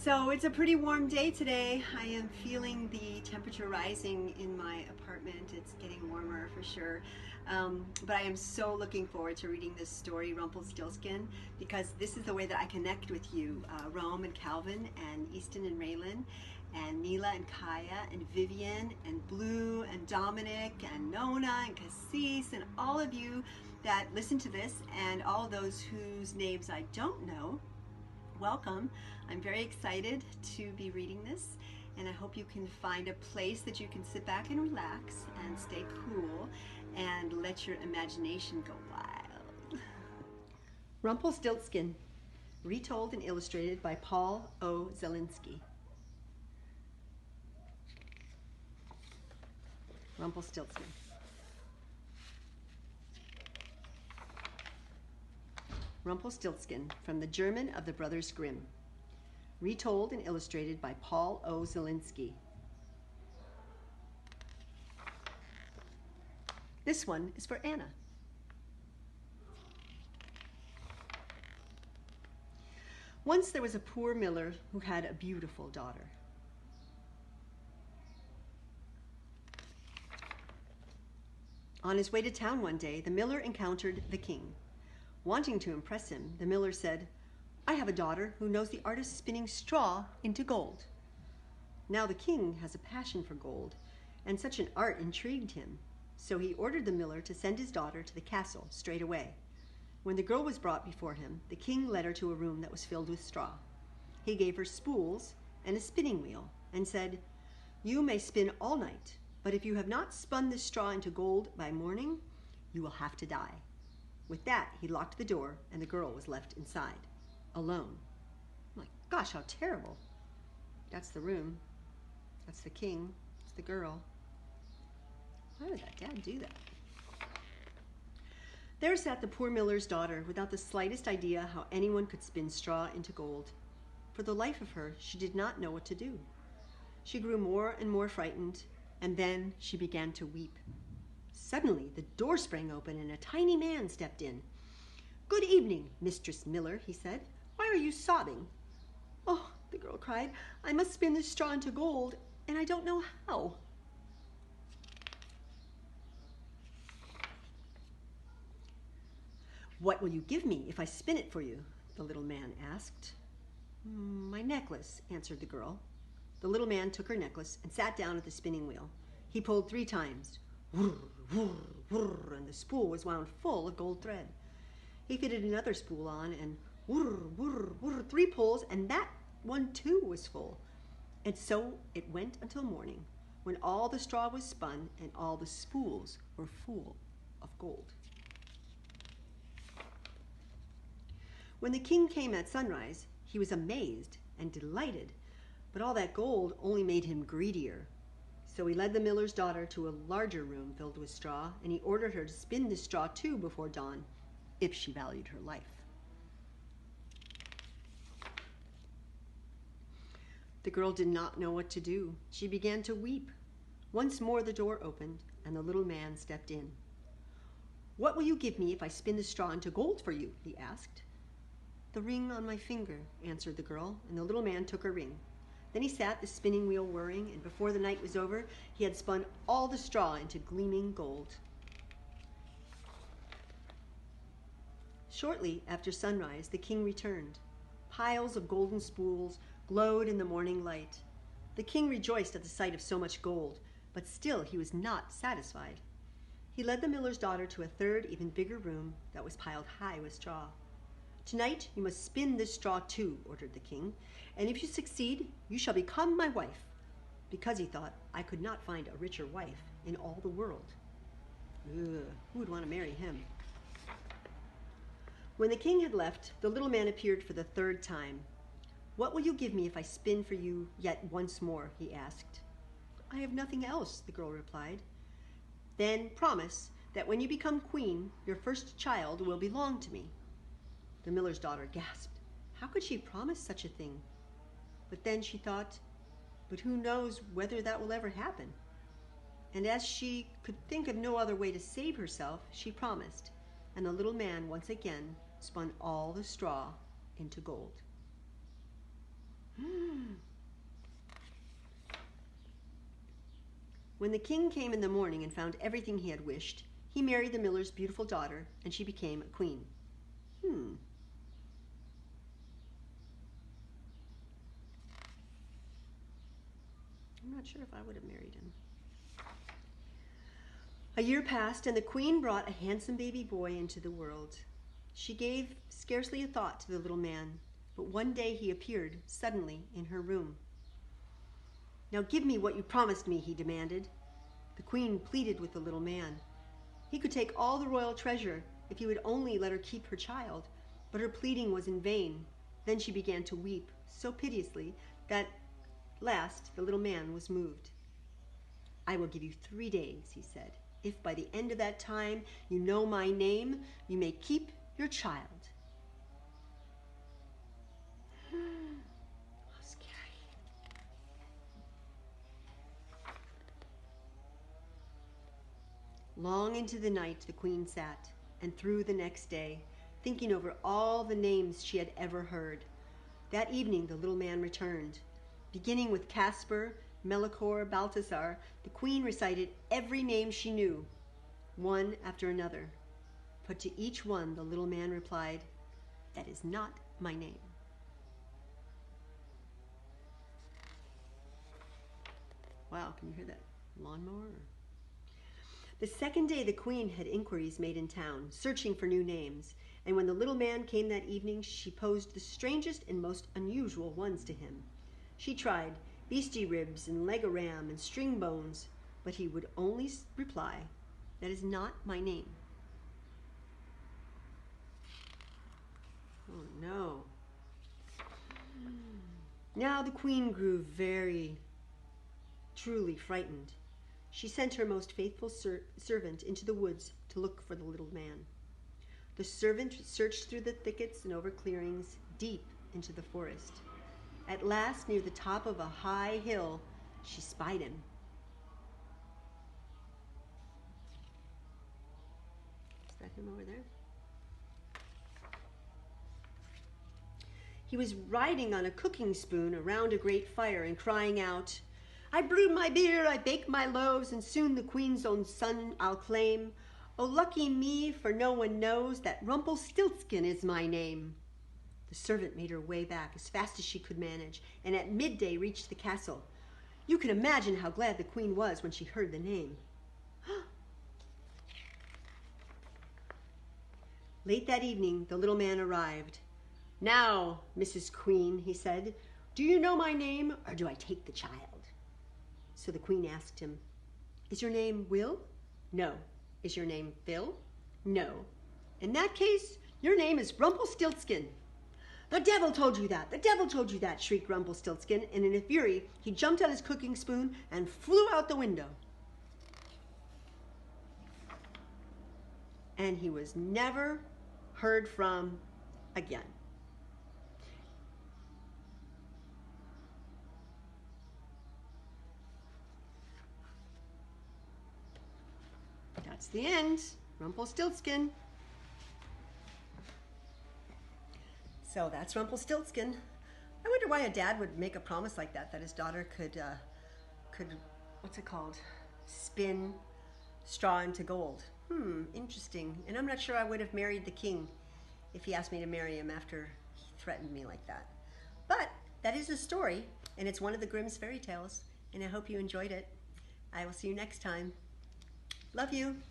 So it's a pretty warm day today. I am feeling the temperature rising in my apartment. It's getting warmer for sure. But I am so looking forward to reading this story, Rumplestiltskin, because this is the way that I connect with you, Rome and Calvin and Easton and Raylan and Mila and Kaya and Vivian and Blue and Dominic and Nona and Cassis and all of you that listen to this and all those whose names I don't know. Welcome. I'm very excited to be reading this, and I hope you can find a place that you can sit back and relax and stay cool and let your imagination go wild. Rumpelstiltskin, retold and illustrated by Paul O. Zelinsky. Rumpelstiltskin. Rumplestiltskin, from the German of the Brothers Grimm. Retold and illustrated by Paul O. Zelinsky. This one is for Anna. Once there was a poor miller who had a beautiful daughter. On his way to town one day, the miller encountered the king. Wanting to impress him, the miller said, "I have a daughter who knows the art of spinning straw into gold." Now the king has a passion for gold, and such an art intrigued him. So he ordered the miller to send his daughter to the castle straight away. When the girl was brought before him, the king led her to a room that was filled with straw. He gave her spools and a spinning wheel and said, "You may spin all night, but if you have not spun this straw into gold by morning, you will have to die." With that, he locked the door, and the girl was left inside, alone. I'm like, gosh, how terrible. That's the room. That's the king. It's the girl. Why would that dad do that? There sat the poor miller's daughter without the slightest idea how anyone could spin straw into gold. For the life of her, she did not know what to do. She grew more and more frightened, and then she began to weep. Suddenly, the door sprang open and a tiny man stepped in. "Good evening, Mistress Miller," he said. "Why are you sobbing?" "Oh," the girl cried, "I must spin this straw into gold, and I don't know how." "What will you give me if I spin it for you?" the little man asked. "My necklace," answered the girl. The little man took her necklace and sat down at the spinning wheel. He pulled 3 times. Whirr, whirr, whirr, and the spool was wound full of gold thread. He fitted another spool on, and whirr, whirr, whirr, 3 pulls, and that one too was full. And so it went until morning, when all the straw was spun and all the spools were full of gold. When the king came at sunrise, he was amazed and delighted, but all that gold only made him greedier. So he led the miller's daughter to a larger room filled with straw, and he ordered her to spin the straw too before dawn, if she valued her life. The girl did not know what to do. She began to weep. Once more the door opened, and the little man stepped in. "What will you give me if I spin the straw into gold for you?" he asked. "The ring on my finger," answered the girl, and the little man took her ring. Then he sat the spinning wheel whirring, and before the night was over, he had spun all the straw into gleaming gold. Shortly after sunrise, the king returned. Piles of golden spools glowed in the morning light. The king rejoiced at the sight of so much gold, but still he was not satisfied. He led the miller's daughter to a third, even bigger room that was piled high with straw. "Tonight you must spin this straw too," ordered the king, "and if you succeed, you shall become my wife," because he thought, I could not find a richer wife in all the world. Ugh, who would want to marry him? When the king had left, the little man appeared for the 3rd time. "What will you give me if I spin for you yet once more?" he asked. "I have nothing else," the girl replied. "Then promise that when you become queen, your first child will belong to me." The miller's daughter gasped. How could she promise such a thing? But then she thought, but who knows whether that will ever happen? And as she could think of no other way to save herself, she promised, and the little man once again spun all the straw into gold. When the king came in the morning and found everything he had wished, he married the miller's beautiful daughter, and she became a queen. I'm not sure if I would have married him. A year passed, and the queen brought a handsome baby boy into the world. She gave scarcely a thought to the little man, but one day he appeared suddenly in her room. "Now give me what you promised me," he demanded. The queen pleaded with the little man. He could take all the royal treasure if he would only let her keep her child, but her pleading was in vain. Then she began to weep so piteously that at last the little man was moved. "I will give you 3 days," he said. "If by the end of that time you know my name, you may keep your child." How scary. Long into the night the queen sat, and through the next day, thinking over all the names she had ever heard. That evening the little man returned. Beginning with Caspar, Melicor, Balthasar, the queen recited every name she knew, one after another. But to each one the little man replied, "That is not my name." Wow, can you hear that lawnmower? The second day the queen had inquiries made in town, searching for new names, and when the little man came that evening, she posed the strangest and most unusual ones to him. She tried beastie ribs and leg o' ram and string bones, but he would only reply, "That is not my name." Oh no. Now the queen grew very, truly frightened. She sent her most faithful servant into the woods to look for the little man. The servant searched through the thickets and over clearings, deep into the forest. At last, near the top of a high hill, she spied him. Is that him over there? He was riding on a cooking spoon around a great fire and crying out, "I brew my beer, I bake my loaves, and soon the queen's own son I'll claim. Oh, lucky me, for no one knows that Rumplestiltskin is my name." The servant made her way back as fast as she could manage, and at midday reached the castle. You can imagine how glad the queen was when she heard the name. Late that evening, the little man arrived. "Now, Mrs. Queen," he said, "do you know my name, or do I take the child?" So the queen asked him, "Is your name Will?" "No." "Is your name Phil?" "No." "In that case, your name is Rumplestiltskin." "The devil told you that! The devil told you that!" shrieked Rumplestiltskin, and in a fury, he jumped on his cooking spoon and flew out the window. And he was never heard from again. That's the end. Rumplestiltskin. So that's Rumplestiltskin. I wonder why a dad would make a promise like that his daughter could what's it called? Spin straw into gold. Interesting. And I'm not sure I would have married the king if he asked me to marry him after he threatened me like that. But that is a story, and it's one of the Grimm's fairy tales, and I hope you enjoyed it. I will see you next time. Love you.